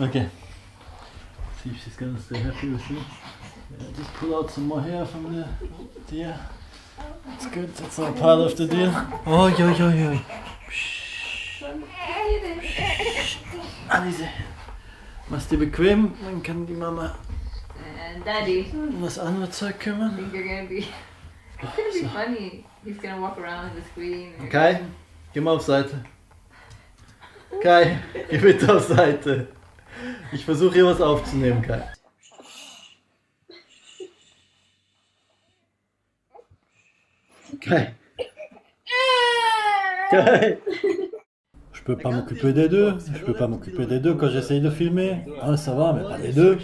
Okay. See if she's gonna stay happy with me. Yeah, just pull out some more hair from the deer. That's good, that's all part of the deal. Oi, oi, oi, oi. Alice, mach's dir bequem, dann kann die Mama Daddy, um das andere Zeug I kümmern. think you're gonna be. It's gonna be funny. He's gonna walk around the screen. Kai, geh mal auf Seite. Kai, geh bitte auf Seite. Ich versuche hier was aufzunehmen, Kai. Kai. Kai. Je peux pas m'occuper des deux. Je peux pas m'occuper des deux quand j'essaye de filmer. Ah, ça va, mais pas les deux.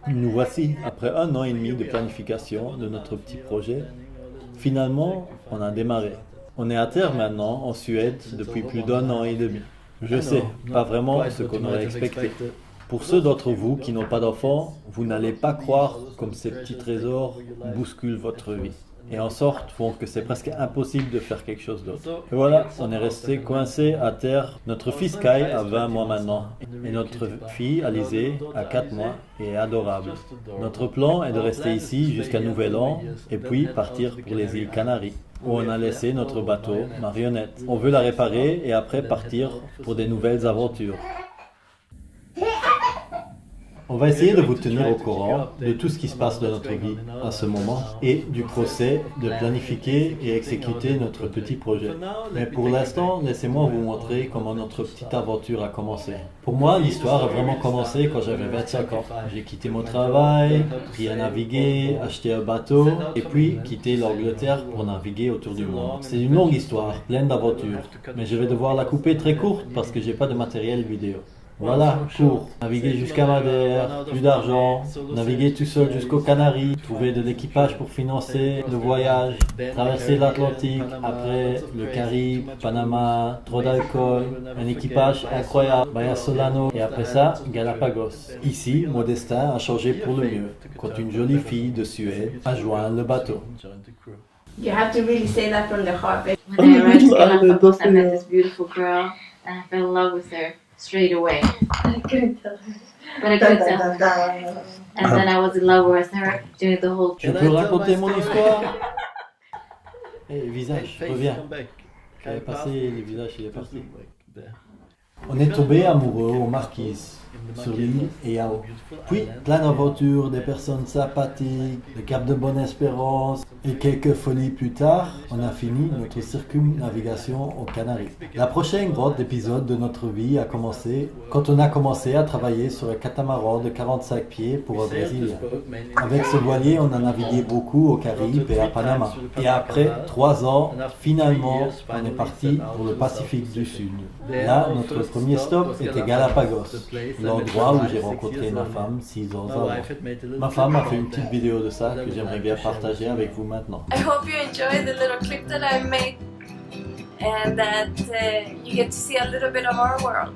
Nous voici, après 1 an et demi de planification de notre petit projet. Finalement, on a démarré. On est à terre maintenant en Suède depuis plus d'1 an et demi. Je sais, pas vraiment ce qu'on aurait expecté. Pour ceux d'entre vous qui n'ont pas d'enfants, vous n'allez pas croire comme ces petits trésors bousculent votre vie. Et en sorte font que c'est presque impossible de faire quelque chose d'autre. Et voilà, on est resté coincé à terre. Notre fils Kai a 20 mois maintenant. Et notre fille Alizée a 4 mois et est adorable. Notre plan est de rester ici jusqu'à Nouvel An et puis partir pour les îles Canaries, où on a laissé notre bateau Marionnette. On veut la réparer et après partir pour des nouvelles aventures. On va essayer de vous tenir au courant de tout ce qui se passe dans notre vie à ce moment et du procès de planifier et exécuter notre petit projet. Mais pour l'instant, laissez-moi vous montrer comment notre petite aventure a commencé. Pour moi, l'histoire a vraiment commencé quand j'avais 25 ans. J'ai quitté mon travail, appris à naviguer, acheté un bateau et puis quitté l'Angleterre pour naviguer autour du monde. C'est une longue histoire, pleine d'aventures, mais je vais devoir la couper très courte parce que j'ai pas de matériel vidéo. Voilà, court. Naviguer jusqu'à Madère, plus d'argent, naviguer tout seul jusqu'aux Canaries, trouver de l'équipage pour financer le voyage, traverser l'Atlantique, après le Caribe, Panama, trop d'alcool, un équipage incroyable, Bahia Solano, et après ça, Galapagos. Ici, mon destin a changé pour le mieux, quand une jolie fille de Suède a joint le bateau. You have to really say that from the heart. When I arrived to Galapagos, I met this beautiful girl and I fell in love with her straight away. I couldn't tell her. But I couldn't tell her. And then I was in love with her during the whole Je trip. peux raconter mon histoire? Hé, visage, reviens. J'avais passé, le visage, il est parti. On est tombé amoureux aux Marquises, sur l'île Yao. Puis, plein d'aventures, des personnes sympathiques, le Cap de Bonne-Espérance, et quelques folies plus tard, on a fini notre circumnavigation aux Canaries. La prochaine grande épisode de notre vie a commencé quand on a commencé à travailler sur un catamaran de 45 pieds pour un Brésilien. Avec ce voilier, on a navigué beaucoup aux Caraïbes et à Panama. Et après 3 ans, finalement, on est parti pour le Pacifique du Sud. Là, notre premier stop était Galapagos, l'endroit où j'ai rencontré ma femme 6 ans avant. Ma femme a fait une petite vidéo de ça que j'aimerais bien partager avec vous maintenant. I hope you enjoyed the little clip that I made and that you get to see a little bit of our world.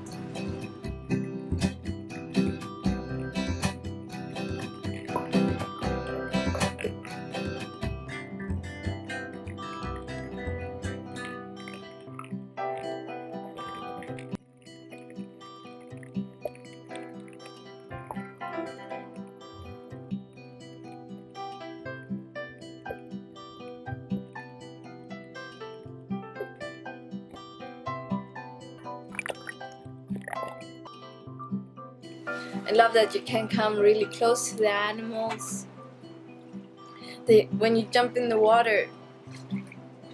I love that you can come really close to the animals. When you jump in the water,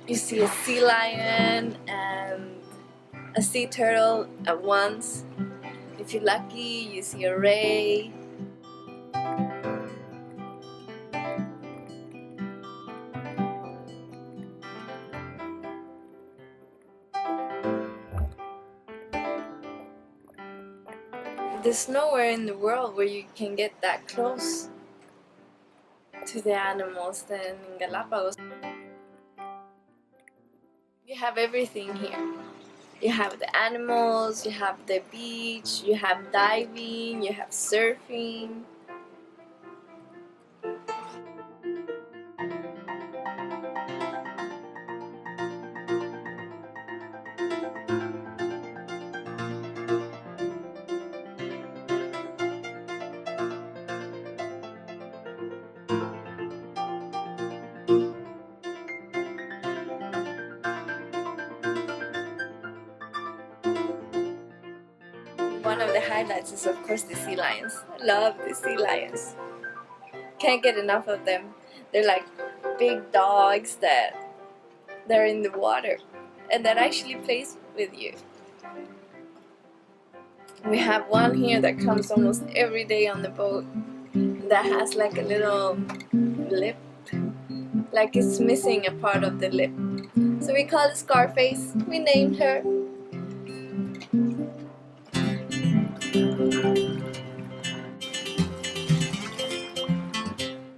you see a sea lion and a sea turtle at once. If you're lucky, you see a ray. There's nowhere in the world where you can get that close to the animals than in Galapagos. You have everything here. You have the animals, you have the beach, you have diving, you have surfing. one of the highlights is of course the sea lions. I love the sea lions. Can't get enough of them. They're like big dogs that they're in the water and that actually plays with you. We have one here that comes almost every day on the boat that has like a little lip, like it's missing a part of the lip. So we call it Scarface. We named her.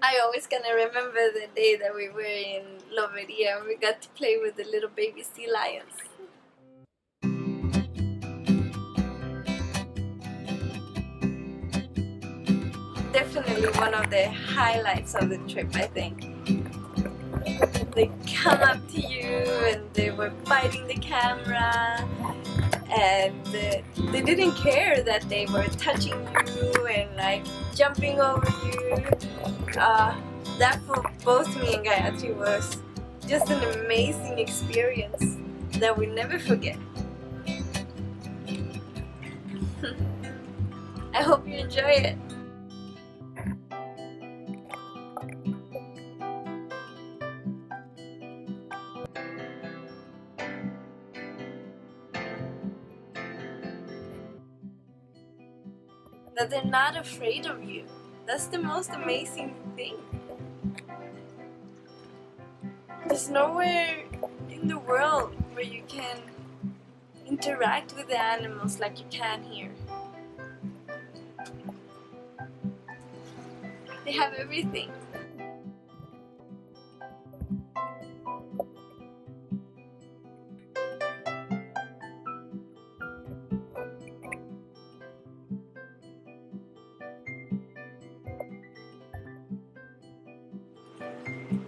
I always gonna remember the day that we were in Loveria and we got to play with the little baby sea lions. Definitely one of the highlights of the trip, I think. They come up to you and they were biting the camera and they didn't care that they were touching you and like jumping over you. That for both me and Gayatri was just an amazing experience that we never forget. I hope you enjoy it. That they're not afraid of you. That's the most amazing thing. There's nowhere in the world where you can interact with the animals like you can here. They have everything.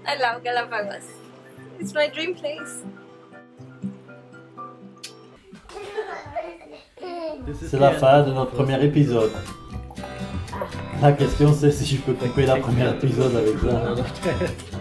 I love Galapagos. It's my dream place. C'est la fin de notre premier épisode. La question c'est si je peux couper la première épisode avec ça.